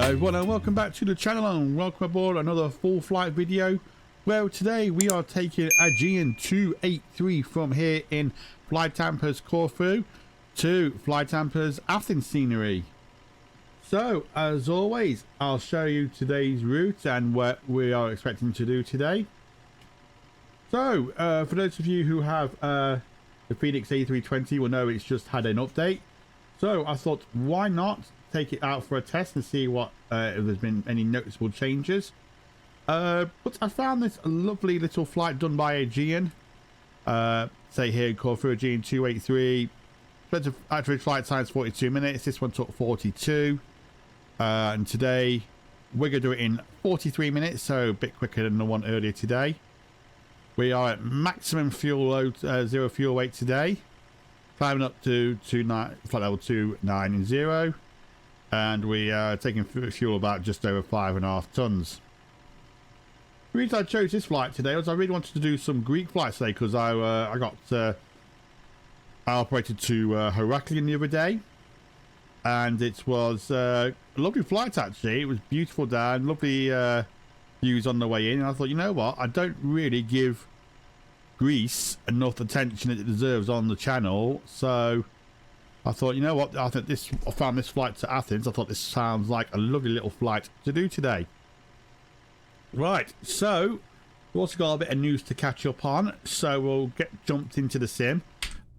Hello everyone and welcome back to the channel and welcome aboard another full flight video where today we are taking AEGEAN 283 from here in Flytampa's Corfu to Flytampa's Athens scenery. So as always, I'll show you today's route and what we are expecting to do today. So for those of you who have the FENIX A320 will know it's just had an update. So I thought, why not take it out for a test and see what if there's been any noticeable changes. But I found this lovely little flight done by AEGEAN. Say here in Corfu, AEGEAN 283. Average flight time is 42 minutes. This one took 42. And today we're going to do it in 43 minutes, so a bit quicker than the one earlier today. We are at maximum fuel load, zero fuel weight today. Climbing up to flight level 290. And we are taking fuel about just over 5.5 tons. The reason I chose this flight today was I really wanted to do some Greek flights today because I operated to Heraklion the other day, and it was a lovely flight actually. It was beautiful down, lovely views on the way in, and I thought, you know what, I don't really give Greece enough attention that it deserves on the channel, so I thought, you know what, I found this flight to Athens. I thought this sounds like a lovely little flight to do today. Right, so we've also got a bit of news to catch up on, so we'll get jumped into the sim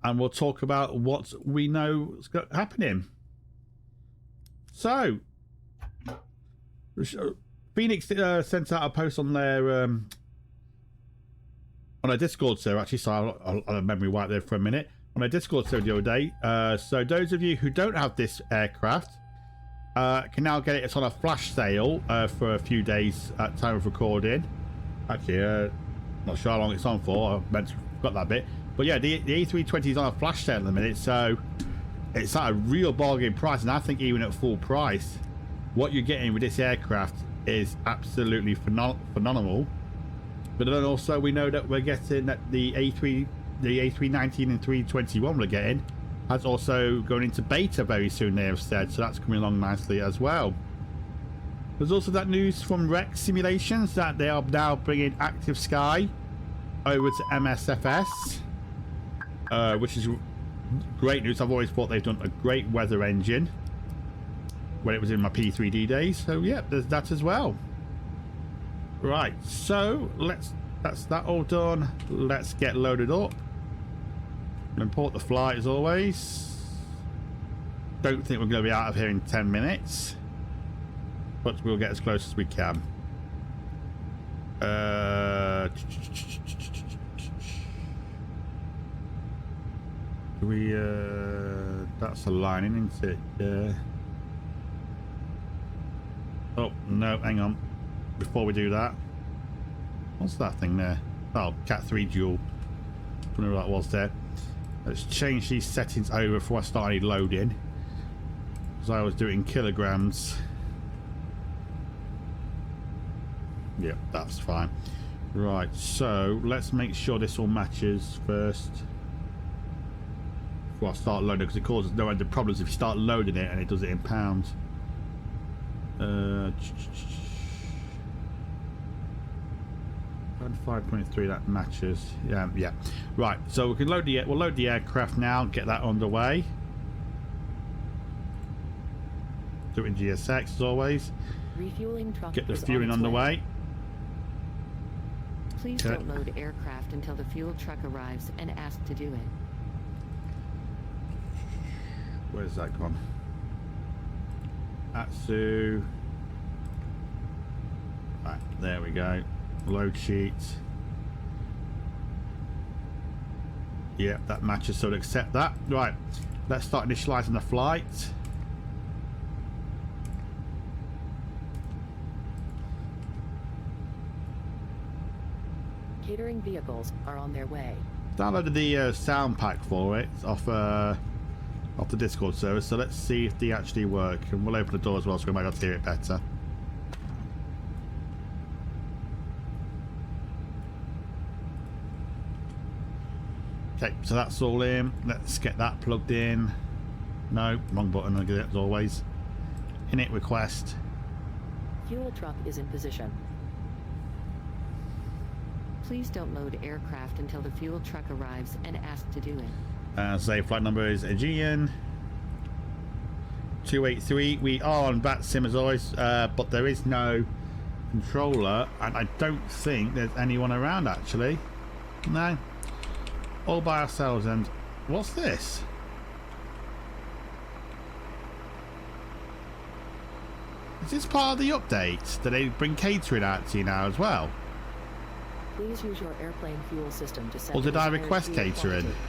and we'll talk about what we know is happening. So FENIX sent out a post on their on a Discord server actually, so I'll memory wipe there for a minute. On a Discord server the other day, so those of you who don't have this aircraft can now get it. It's on a flash sale for a few days at time of recording. Actually, not sure how long it's on for. I meant to forgot that bit, but yeah, the A320 is on a flash sale at the minute, so it's at a real bargain price. And I think even at full price, what you're getting with this aircraft is absolutely phenomenal. But then also we know that we're getting that the A319 and 321 we're getting has also gone into beta very soon, they have said, so that's coming along nicely as well. There's also that news from Rex Simulations that they are now bringing Active Sky over to MSFS, which is great news. I've always thought they've done a great weather engine when it was in my P3D days, so yeah, there's that as well. Right, so that's that all done. Let's get loaded up. Import the flight as always. Don't think we're going to be out of here in 10 minutes, but we'll get as close as we can. That's a lining, isn't it? Oh no, hang on. Before we do that, what's that thing there? Oh, Cat 3 dual. I don't know what that was there. Let's change these settings over before I started loading, because I was doing kilograms. Yep, that's fine. Right, so let's make sure this all matches first before I start loading, because it causes no end of problems if you start loading it and it does it in pounds. 5.3, that matches. Yeah. Right, so we can load the aircraft now, get that underway. Do it in GSX as always. Refueling truck. Get the fueling underway. Please don't load aircraft until the fuel truck arrives and ask to do it. Where's that gone? Atsu. Right, there we go. Load sheet. Yep, that matches, so we'll accept that. Right, let's start initializing the flight. Catering vehicles are on their way. Downloaded the sound pack for it off the Discord server, so let's see if they actually work, and we'll open the door as well so we might be able to hear it better. Okay, so that's all in. Let's get that plugged in. No, wrong button as always. Init request. Fuel truck is in position. Please don't load aircraft until the fuel truck arrives and ask to do it. Say flight number is AEGEAN 283. We are on bat sim as always, but there is no controller, and I don't think there's anyone around actually. No, all by ourselves. And what's this? Is this part of the update that they bring catering out to you now as well? Please use your airplane fuel system to set Or the did I desired request fuel catering? quantity.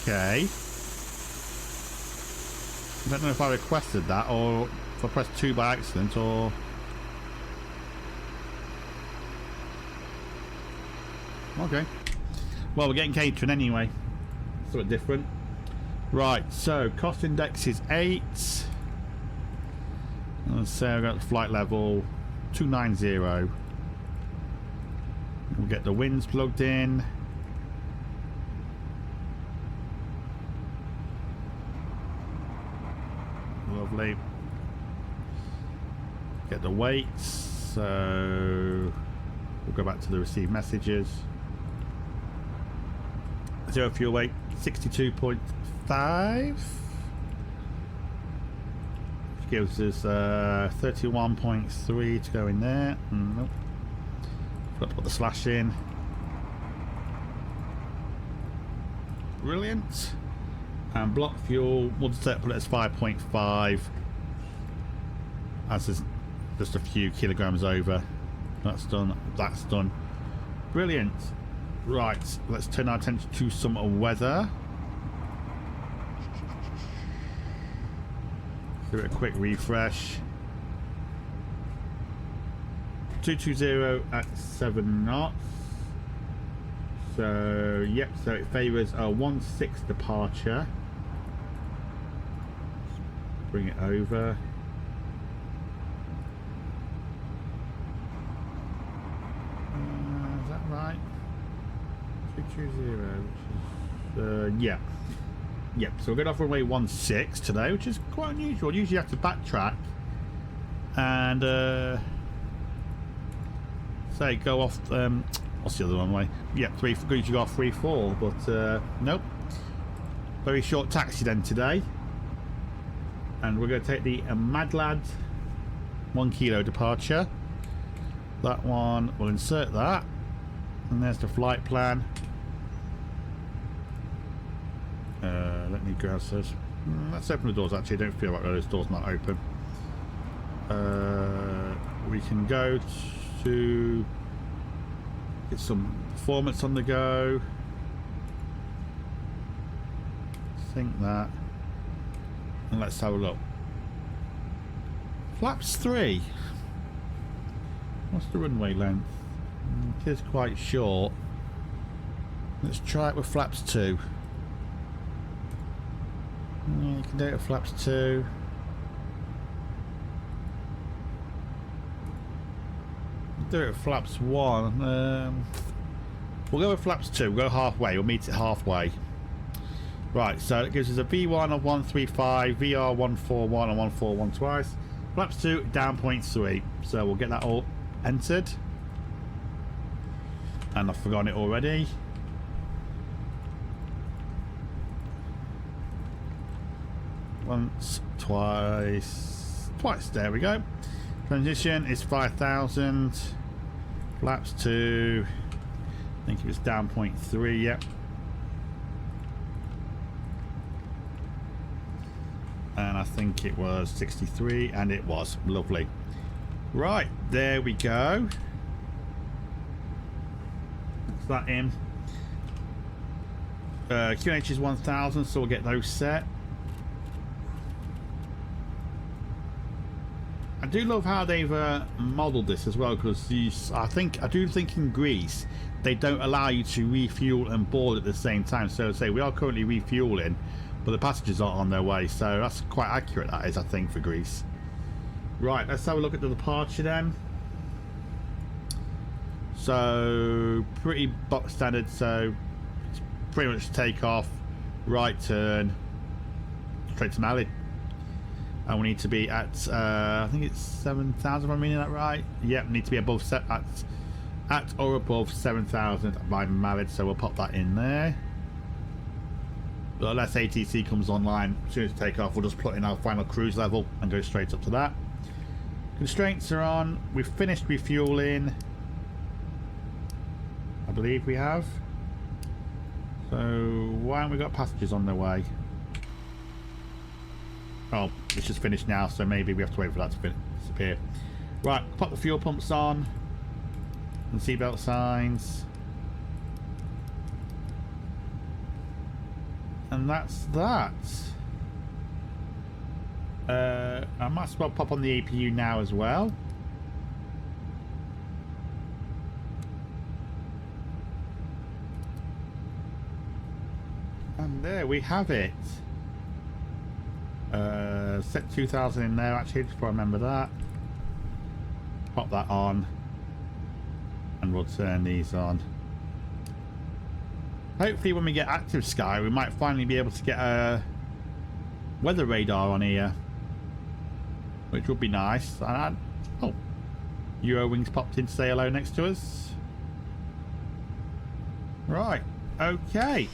Okay. I don't know if I requested that or if I pressed 2 by accident or... Okay. Well, we're getting catering anyway. Sort of different. Right, so cost index is 8. Let's say I've got flight level 290. We'll get the winds plugged in. Lovely. Get the weights. So we'll go back to the received messages. Zero fuel weight 62.5, which gives us 31.3 to go in there. Nope. Let's put the slash in. Brilliant. And block fuel, we'll just put it as 5.5, as is just a few kilograms over. That's done. That's done. Brilliant. Right, let's turn our attention to some weather. Give it a quick refresh. 220 at 7 knots. So, yep, so it favours a 1-6 departure. Bring it over. Is that right? 220, which is, yeah. Yep, so we're going off runway 16 today, which is quite unusual. Usually you have to backtrack and say go off, what's the other runway? Yep, usually go off 3-4, but nope. Very short taxi then today. And we're going to take the Mad Lad 1 kilo departure. That one, we'll insert that. And there's the flight plan. Let me grab those. Let's open the doors actually. I don't feel like those doors not open. We can go to get some performance on the go. Think that. And let's have a look. Flaps 3. What's the runway length? It is quite short. Let's try it with flaps 2. Yeah, you can do it with flaps 2. Do it with flaps 1. We'll go with flaps 2. We'll go halfway. We'll meet it halfway. Right, so it gives us a V1 of 135, VR 141 and 141 twice. Flaps 2 down 0.3. So we'll get that all entered. And I've forgotten it already. Once, twice, there we go. Transition is 5,000. Flaps 2. I think it was down 0.3, yep. And I think it was 63, and it was. Lovely. Right, there we go. That's that in. QNH is 1,000, so we'll get those set. I do love how they've modelled this as well, because I do think in Greece they don't allow you to refuel and board at the same time. So say we are currently refueling, but the passengers aren't on their way, so that's quite accurate, that is, I think, for Greece. Right, let's have a look at the departure then. So pretty box standard, so it's pretty much takeoff, right turn, straight to Mali. And we need to be at, I think it's 7,000, if I'm reading that right. Yep, need to be above, at or above 7,000 by Malid, so we'll pop that in there. But unless ATC comes online, as soon as we take off, we'll just put in our final cruise level and go straight up to that. Constraints are on. We've finished refueling. I believe we have. So why haven't we got passengers on their way? Oh, it's just finished now, so maybe we have to wait for that to disappear. Right, pop the fuel pumps on. And seatbelt signs. And that's that. I might as well pop on the APU now as well. And there we have it. Set 2,000 in there actually, before I remember that. Pop that on. And we'll turn these on. Hopefully when we get active sky, we might finally be able to get a weather radar on here. Which would be nice. And oh, Eurowings popped in to say hello next to us. Right, okay.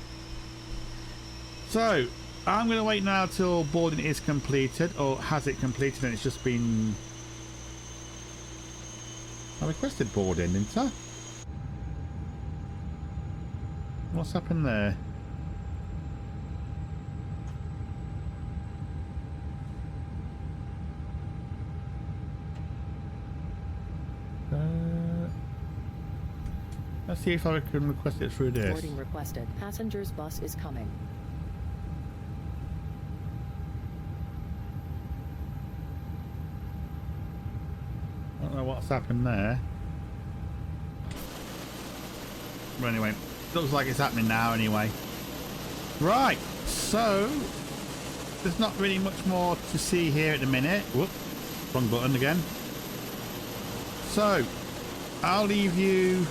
So, I'm going to wait now till boarding is completed, or has it completed and it's just been... I requested boarding, didn't I? What's happened there? Let's see if I can request it through this. Boarding requested. Passengers bus is coming. I don't know what's happened there. But anyway, looks like it's happening now anyway. Right, so there's not really much more to see here at the minute. Whoop, wrong button again. So I'll leave you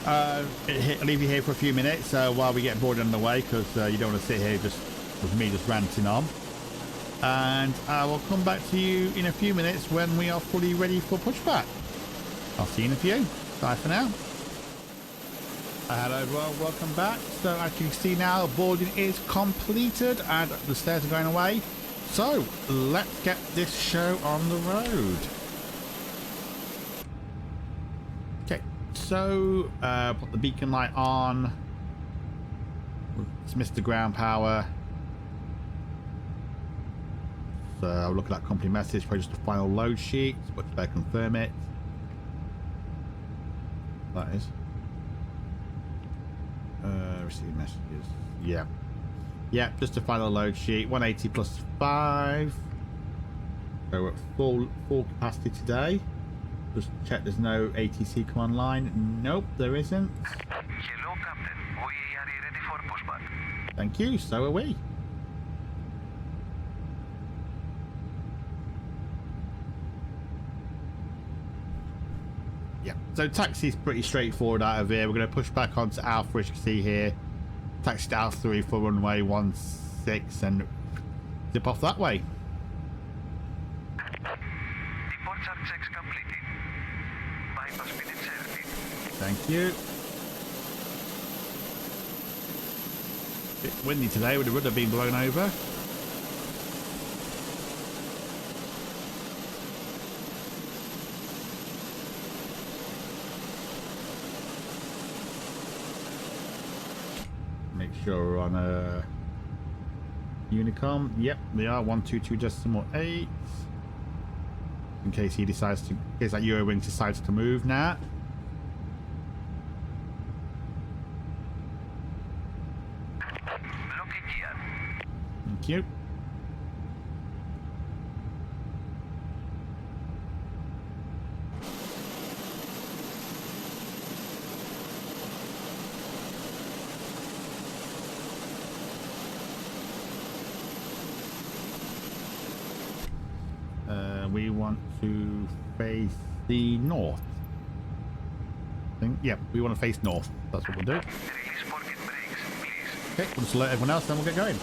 here for a few minutes while we get boarded on the way, because you don't want to sit here just with me just ranting on. And I will come back to you in a few minutes when we are fully ready for pushback. I'll see you in a few. Bye for now. Hello everyone, welcome back. So as you can see now, boarding is completed and the stairs are going away. So let's get this show on the road. Okay, so put the beacon light on. Dismiss the ground power. So I'll look at that company message, probably just a final load sheet, but better confirm it. That is. Receive messages. Yeah. Yeah, just a final load sheet. 180 plus 5. So we're at full capacity today. Just check there's no ATC come online. Nope, there isn't. Hello, Captain. We are ready for pushback. Thank you, so are we. Yeah, so taxi's pretty straightforward out of here. We're going to push back onto Alpha, as you can see here. Taxi to Alpha 3 for runway 16 and zip off that way. Departure checks completed. Bypass speed inserted. Thank you. Bit windy today with the rudder being blown over. Make sure we're on a Unicom. Yep, they are 122.8. In case he decides to, in case that Eurowings decides to move now. Looking here. Thank you. We want to face the north. I think, yeah, we want to face north. That's what we'll do. Release forked brakes, please. Okay, we'll just alert everyone else, then we'll get going.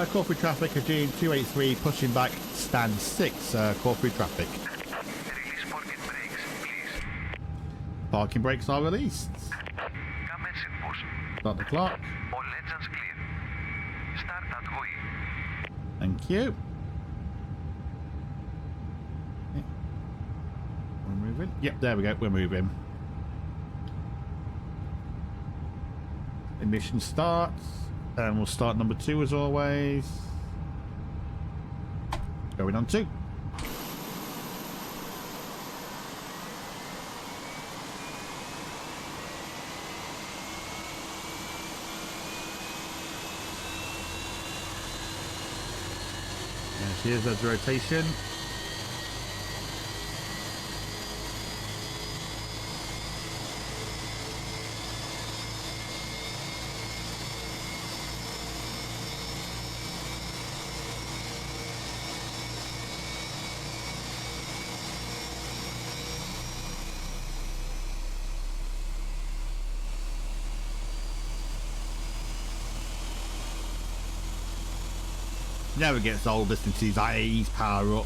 Corfu traffic, AEGEAN 283, pushing back, stand 6, Corfu traffic. Release parking brakes, please. Parking brakes are released. Commencing push. Start the clock. All engines clear. Start at OE. Thank you. Okay. We're moving. Yep, there we go, we're moving. Ignition starts. And we'll start number 2 as always. Going on 2. And here's the rotation. Never gets old listening to these IAEs power up.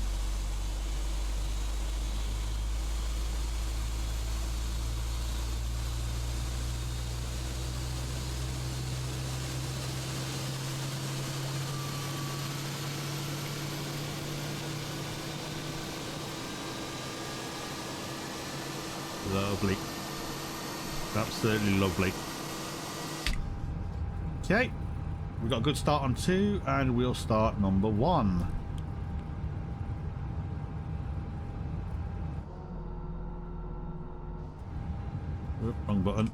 Lovely. Absolutely lovely. Okay. We've got a good start on 2, and we'll start number 1. Oop, wrong button.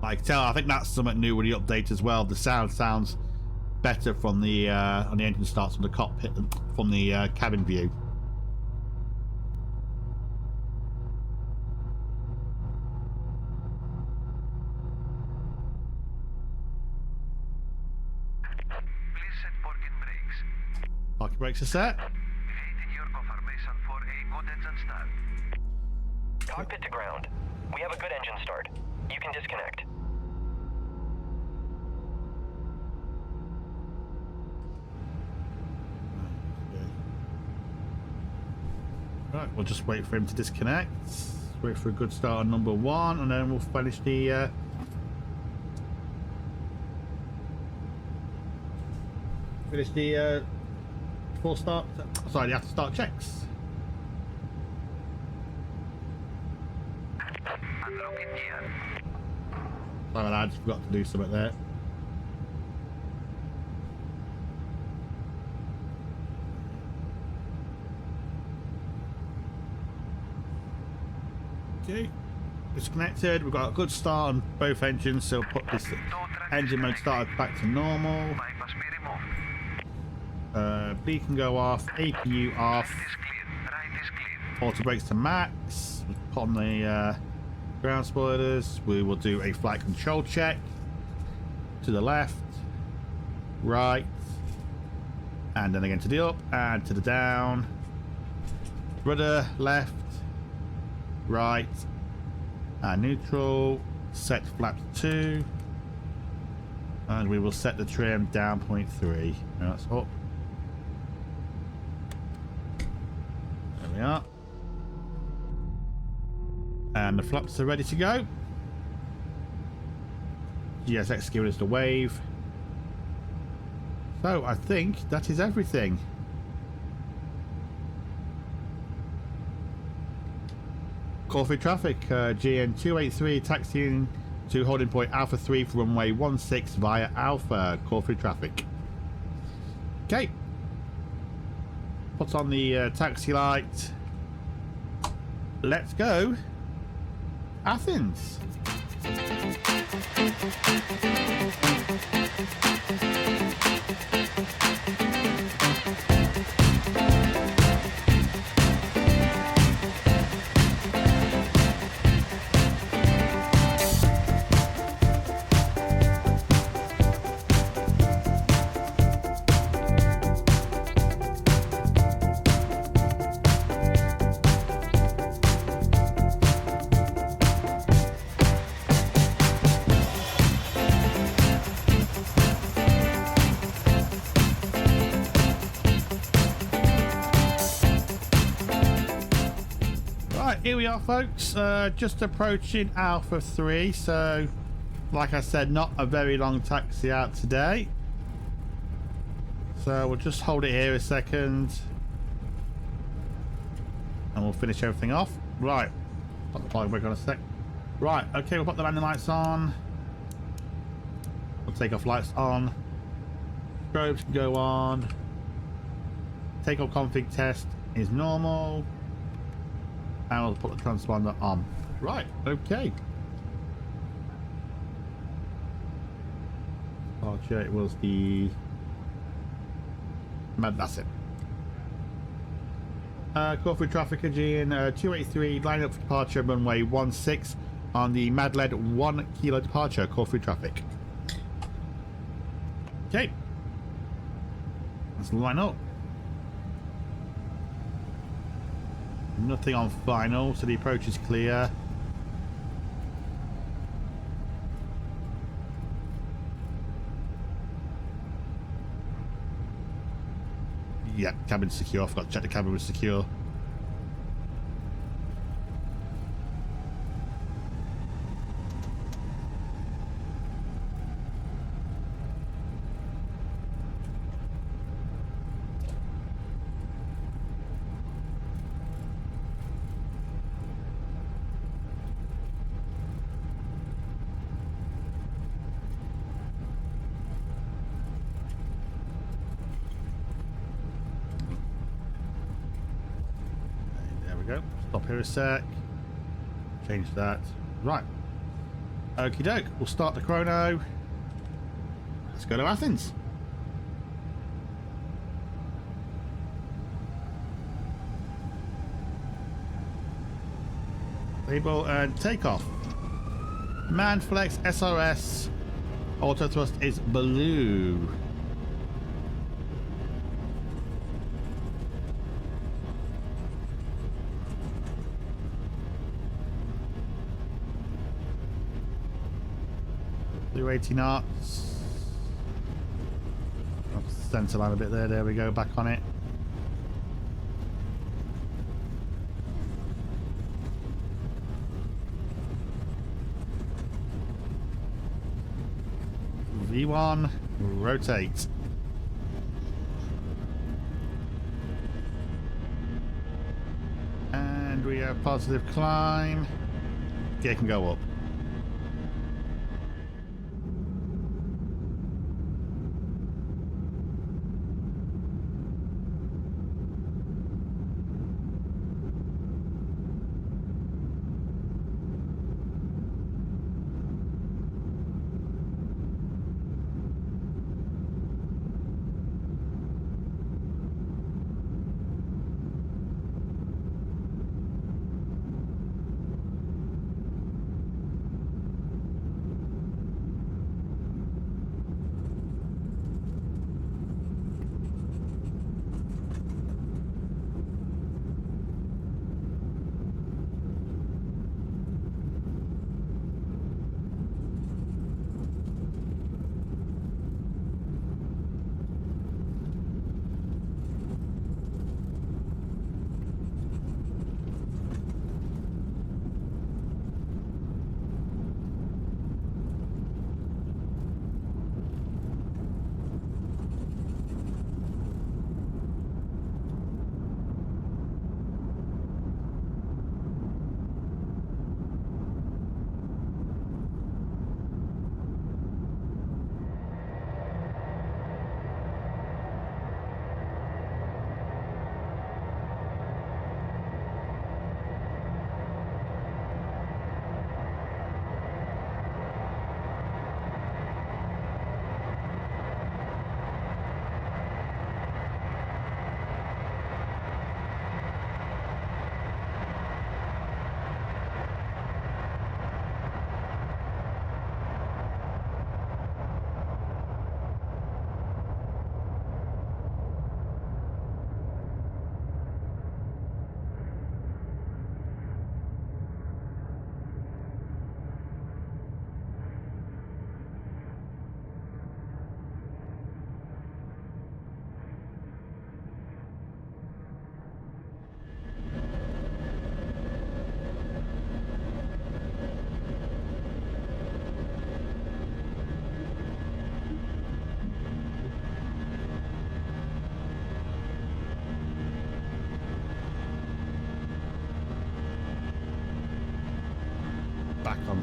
I can tell, I think that's something new with the update as well. The sound sounds better from the on the engine starts from the cockpit, from the cabin view. Parking brakes are set. Waiting your confirmation for a good engine start. Cockpit to ground. We have a good engine start. You can disconnect. Right, we'll just wait for him to disconnect. Wait for a good start on number 1, and then we'll finish the full start. Sorry, the after start checks. Unlocking gear. Sorry, I just forgot to do something there. Okay, disconnected. We've got a good start on both engines, so we'll put this engine mode started back to normal. Bypass be removed. B can go off, APU off, Left is clear. Right is clear. auto brakes to max. We'll put on the ground spoilers. We will do a flight control check to the left, right, and then again to the up and to the down. Rudder left, right, and neutral. Set flaps 2, and we will set the trim down 0.3. That's up. There we are. And the flaps are ready to go. GSX giving us the wave. So I think that is everything. Corfu traffic, GN 283 taxiing to holding point Alpha 3 for runway 16 via Alpha. Corfu traffic. Okay. Put on the taxi light. Let's go. Athens. we are, folks. Just approaching Alpha 3. So, like I said, not a very long taxi out today. So we'll just hold it here a second. And we'll finish everything off. Right. Put the flying brake on a sec. Right, okay, we'll put the landing lights on. We'll take off lights on. Strobes can go on. Takeoff config test is normal. And we'll put the transponder on. Right, okay. Departure, it was the... That's it. Corfu traffic Aegean 283, lining up for departure runway 16 on the Madled 1 kilo departure, Corfu traffic. Okay. Let's line up. Nothing on final, so the approach is clear. Yeah, cabin's secure. I forgot to check the cabin was secure. Go. Stop here a sec. Change that. Right. Okie doke. We'll start the chrono. Let's go to Athens. Label and takeoff. Manflex SRS. Auto thrust is blue. Do 80 knots. Center line a bit there. There we go. Back on it. V1. Rotate. And we have positive climb. Gear can go up.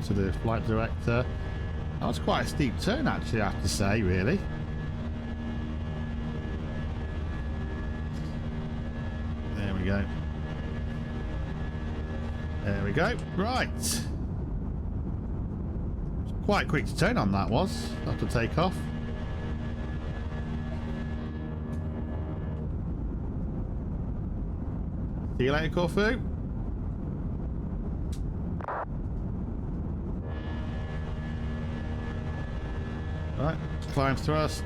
on to the flight director. That was quite a steep turn, actually, I have to say, really. There we go. There we go. Right. Quite quick to turn on, that was, after takeoff. See you later, Corfu. Right, climb thrust.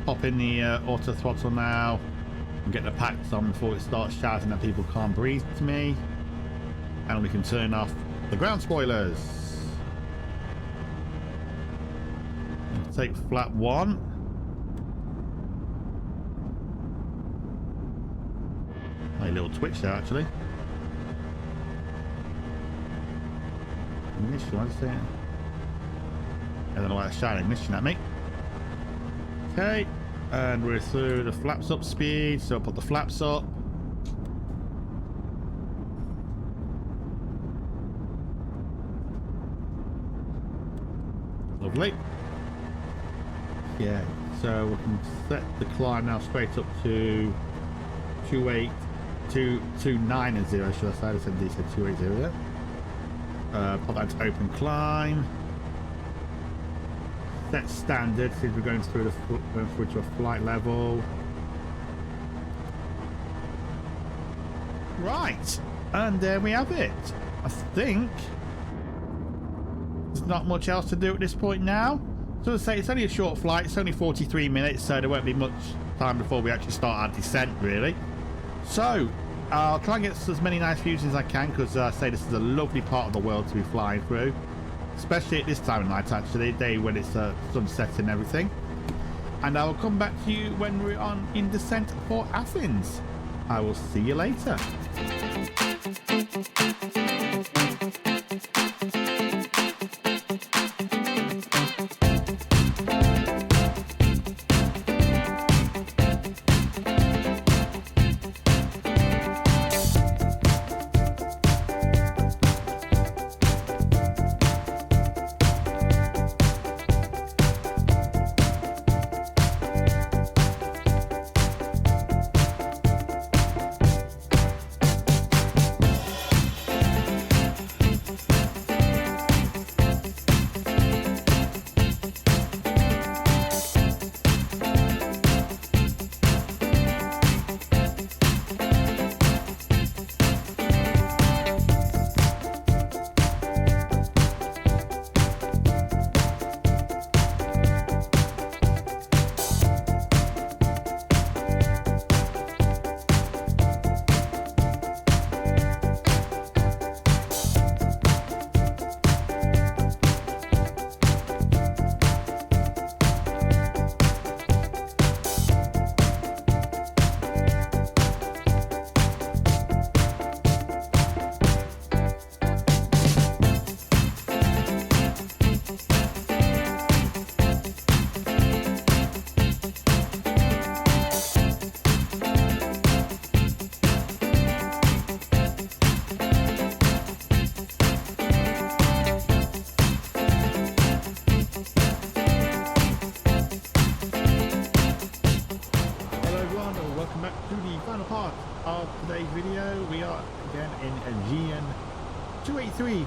Pop in the auto throttle now and get the packs on before it starts shouting that people can't breathe to me. And we can turn off the ground spoilers. Take flap 1. A little twitch there, actually. Ignition, I say. I don't know why it's shouting ignition at me. Okay, and we're through the flaps up speed, so I'll put the flaps up. Lovely. Yeah, so we can set the climb now straight up to 290, should I say? I said 280 there. Put that to open climb. Set standard since we're going through to a flight level. Right, and there we have it. I think there's not much else to do at this point now. So as I say, it's only a short flight. It's only 43 minutes, so there won't be much time before we actually start our descent, really. So I'll try and get as many nice views as I can, because I say this is a lovely part of the world to be flying through, especially at this time of night, actually, day when it's sunset and everything. And I will come back to you when we're in descent for Athens. I will see you later.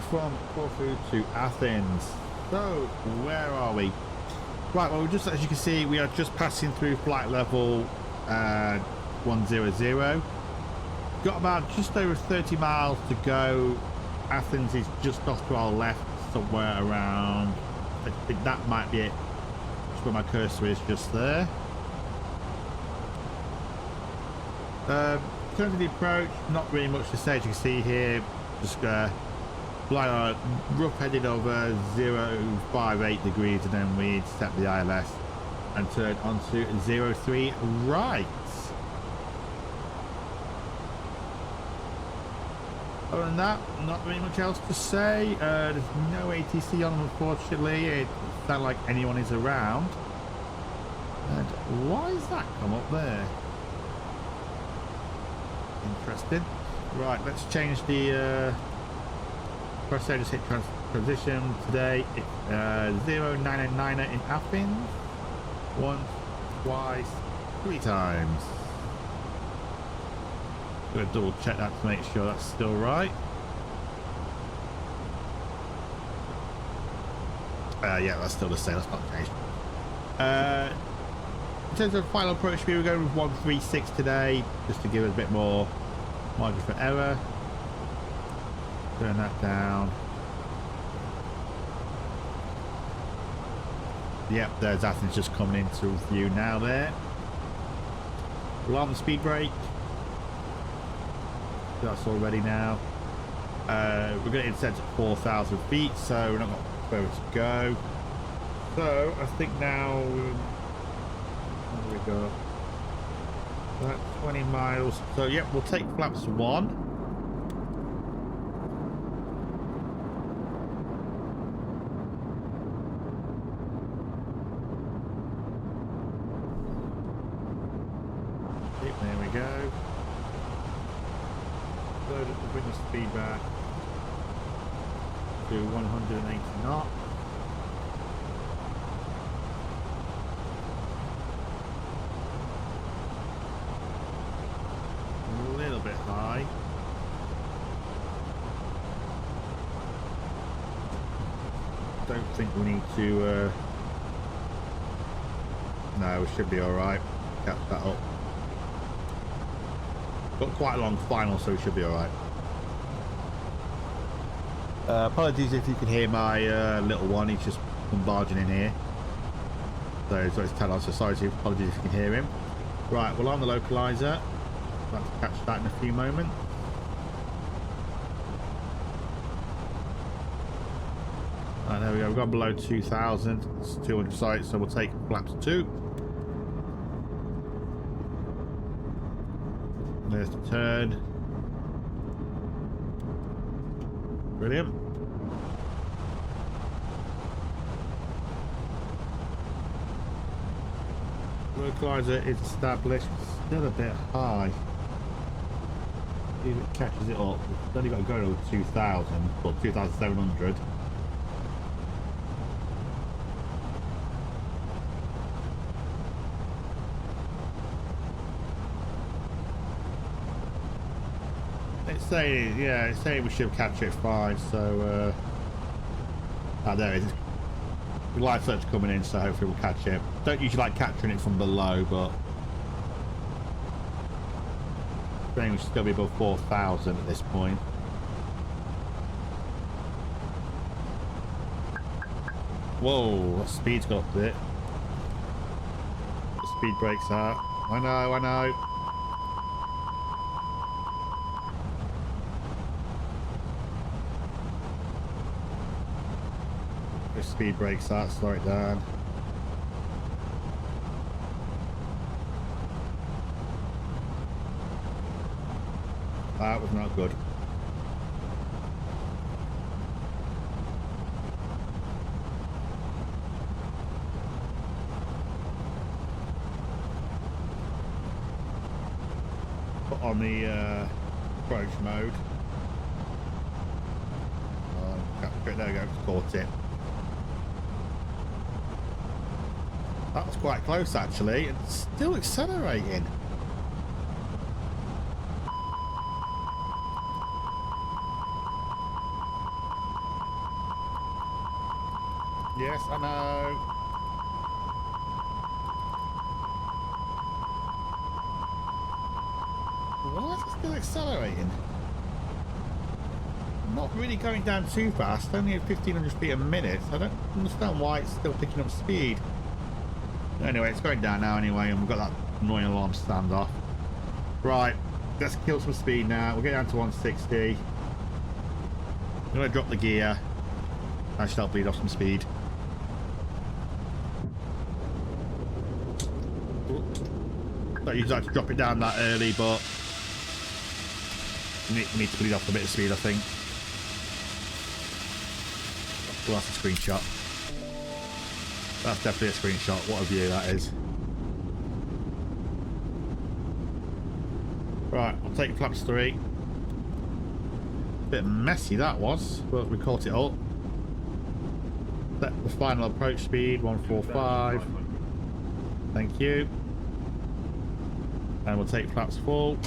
From Corfu to Athens. So where are we? Right, well, just as you can see, we are just passing through flight level 100. Got about just over 30 miles to go. Athens is just off to our left, somewhere around, I think that might be it, just where my cursor is, just there. In terms of the approach, not really much to say. As you can see here, just fly on rough headed over 058 degrees, and then we set the ILS and turn onto 03 right. Other than that, not really much else to say. There's no ATC on, unfortunately. It doesn't sound like anyone is around. And why is that come up there? Interesting. Right, let's change the Crosshair just hit transition today. It's 0999 in Athens. Once, twice, 3 times. Gonna double check that to make sure that's still right. Yeah, that's still the same. That's not changed. In terms of final approach speed, we're going with 136 today, just to give us a bit more margin for error. Turn that down. Yep, there's Athens just coming into view now there. We're on the speed brake. That's all ready now. We're going to intercept at 4,000 feet, so we're not got further to go. So I think now, where do we go? About 20 miles. So yep, we'll take flaps 1. There we go. Load up, bring the speed back to 180 knots. A little bit high. Don't think we need to. No, we should be all right. Catch that up. Got quite a long final, so we should be alright. Apologies if you can hear my little one, he's just barging in here. So it's telling us, so sorry, apologies if you can hear him. Right, well, on the localizer. About to catch that in a few moments. Right, there we go, we've gone below 2,000. It's 200 sites, so we'll take flaps 2. There's the turn. Brilliant. Localizer is established. Still a bit high. See if it catches it up. It's only got to go to 2,000, or 2,700. It's saying, yeah, it's saying we should catch it fine, so there it is. The live search coming in, so hopefully we'll catch it. Don't usually like capturing it from below, but I think we should still be above 4,000 at this point. Whoa, that speed's got up a bit. The speed brakes out. I know. Speed brakes out, slow it down. That was not good. Put on the approach mode. There we go, caught it. That was quite close actually, and still accelerating. Yes, I know. Why is it still accelerating? Not really going down too fast, only at 1,500 feet a minute. So I don't understand why it's still picking up speed. Anyway, it's going down now anyway, and we've got that annoying alarm stand off. Right, let's kill some speed now. We'll get down to 160. I'm going to drop the gear. I should help bleed off some speed. Don't usually like to drop it down that early, but we need to bleed off a bit of speed, I think. Well, that's a screenshot. That's definitely a screenshot. What a view that is. Right, I'll take flaps 3. Bit messy that was, but we caught it all. Set the final approach speed 145. Thank you. And we'll take flaps full.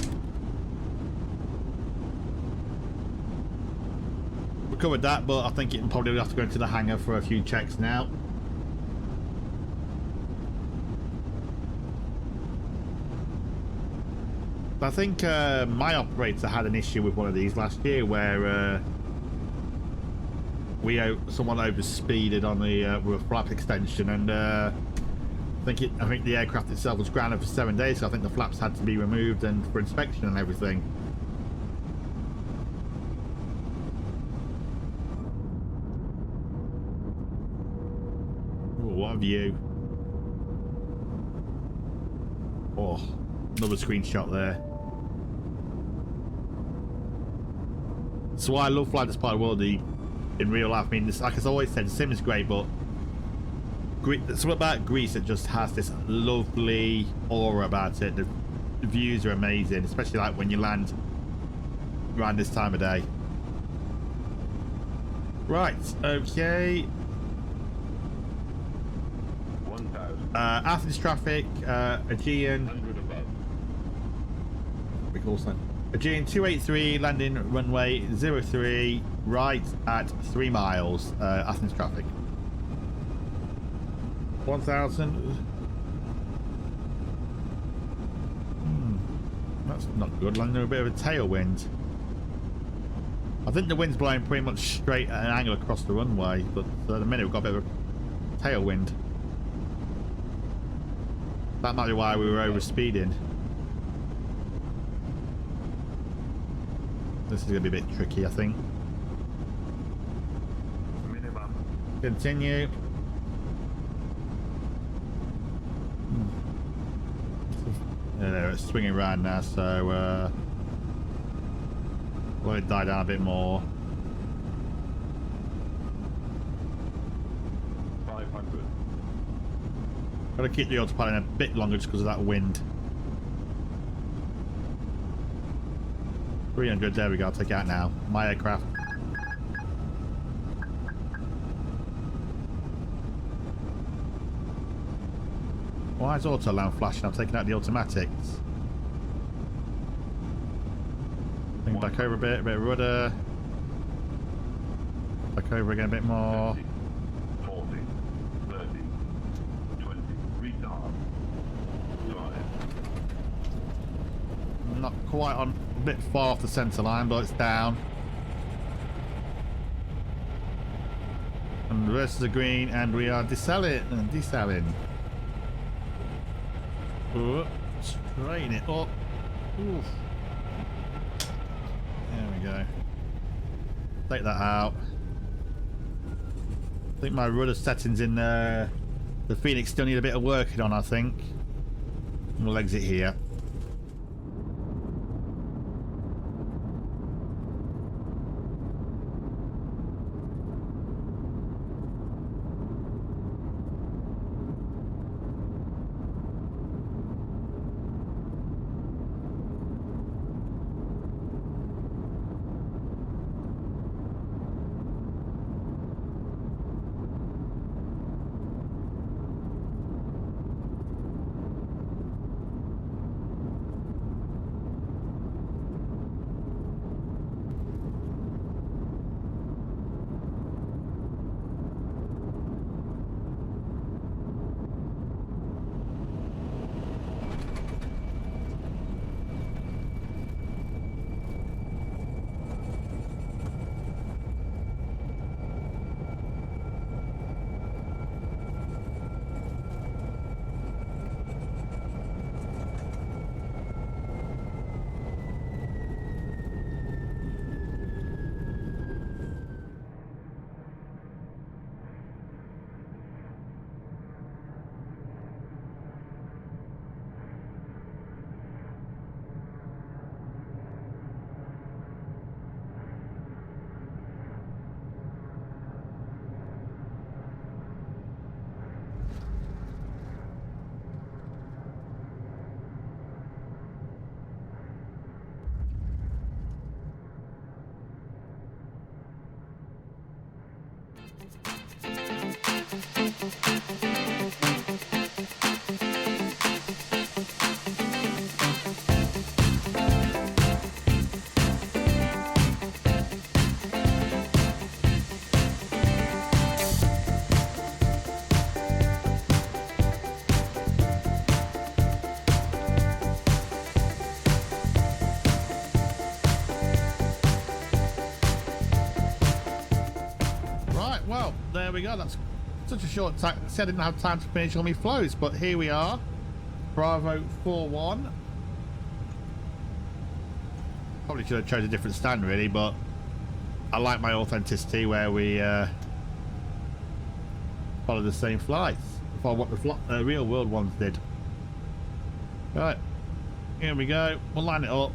We covered that, but I think it probably will have to go into the hangar for a few checks now. I think my operator had an issue with one of these last year where someone overspeeded on the with a flap extension, and I think the aircraft itself was grounded for 7 days, so I think the flaps had to be removed and for inspection and everything. Ooh, what a view. Oh, another screenshot there. So why I love flying this part of the world in real life. I mean, like I've always said, the sim is great, but something about Greece that just has this lovely aura about it. The views are amazing, especially like when you land around this time of day. Right, okay. 1,000. Athens traffic, Aegean. 100 above. We call sign. Aegean 283, landing runway 03, right at 3 miles. Athens traffic. 1,000. That's not good. Landing a bit of a tailwind. I think the wind's blowing pretty much straight at an angle across the runway, but at the minute we've got a bit of a tailwind. That might be why we were over speeding. This is going to be a bit tricky, I think. Minimum. Continue. Yeah, it's swinging around now, so let it die down a bit more. 500. Gotta keep the autopilot a bit longer just because of that wind. 300, there we go, I'll take it out now. My aircraft. Why is auto alarm flashing? I'm taking out the automatics. Bring back over a bit of rudder. Back over again a bit more. 50, 40, 30, 20, retard. 5. Not quite on, a bit far off the centre line, but it's down. And the rest of the green, and we are deselling. Oh, straighten it up. Oof. There we go. Take that out. I think my rudder settings in the FENIX still need a bit of working on, I think. We'll exit here. Right, well, there we go. That's such a short time. I said I didn't have time to finish all my flows, but here we are. Bravo 4-1. Probably should have chosen a different stand, really, but I like my authenticity where we follow the same flights. Follow what the real world ones did. Right, here we go. We'll line it up.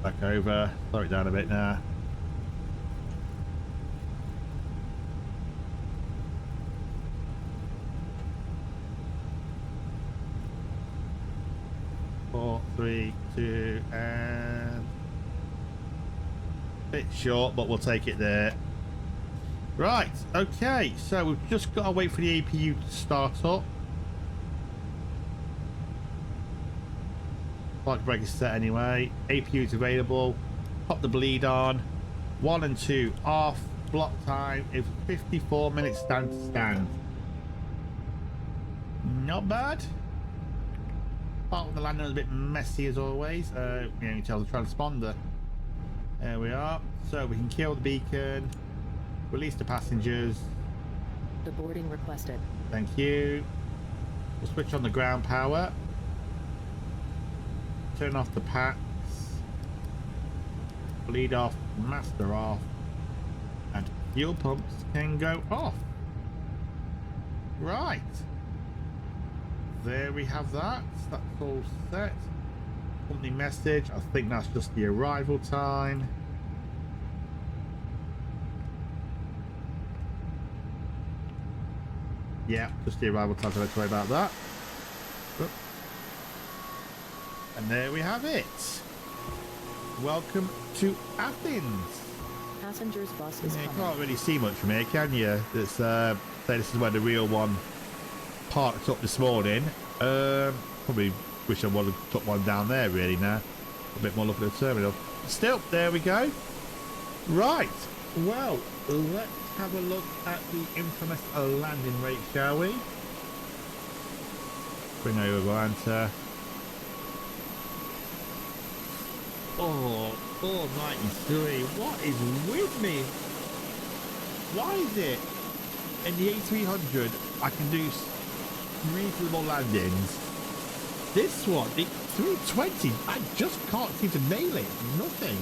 Back over, slow it down a bit now. Four, three, two, and bit short, but we'll take it there. Right, okay, so we've just got to wait for the APU to start up. Flight brake is set anyway. APU is available. Pop the bleed on. 1 and 2 off. Block time is 54 minutes stand to stand. Not bad. Part of the landing was a bit messy as always. You can tell the transponder. There we are. So we can kill the beacon. Release the passengers. Deboarding requested. Thank you. We'll switch on the ground power. Turn off the packs. Bleed off, master off, and fuel pumps can go off. Right. There we have that. That's all set. Company message. I think that's just the arrival time. Yeah, just the arrival time. Don't worry about that. Oop. And there we have it. Welcome to Athens. Passengers bus is Yeah, you coming. can't really see much from here, can you? It's, say this is where the real one parked up this morning. Probably wish I would have took one down there really now. A bit more look at the terminal. Still, there we go. Right. Well, let's have a look at the infamous landing rate, shall we? Bring over Atlanta. Oh, 493. What is with me? Why is it in the A300 I can do reasonable landings? This one, the 320, I just can't seem to nail it. Nothing.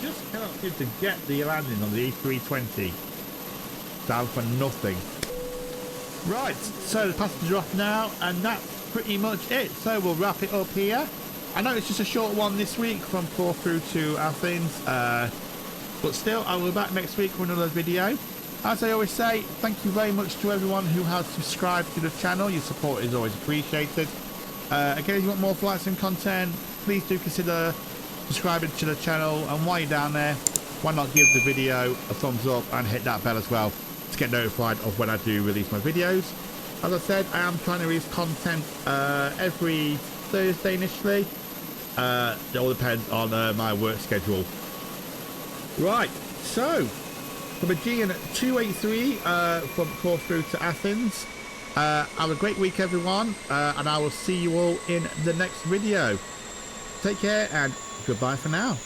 Just cannot seem to get the landing on the A320. Down for nothing. Right, so the passengers are off now, and that's pretty much it. So we'll wrap it up here. I know it's just a short one this week from Corfu to Athens, but still, I will be back next week with another video. As I always say, thank you very much to everyone who has subscribed to the channel. Your support is always appreciated. Again, if you want more flight sim content, please do consider subscribing to the channel, and while you're down there, why not give the video a thumbs up and hit that bell as well to get notified of when I do release my videos. As I said, I am trying to release content every Thursday initially. It all depends on my work schedule. Right, so from Aegean 283 from Corfu to Athens. Have a great week, everyone, and I will see you all in the next video. Take care and goodbye for now.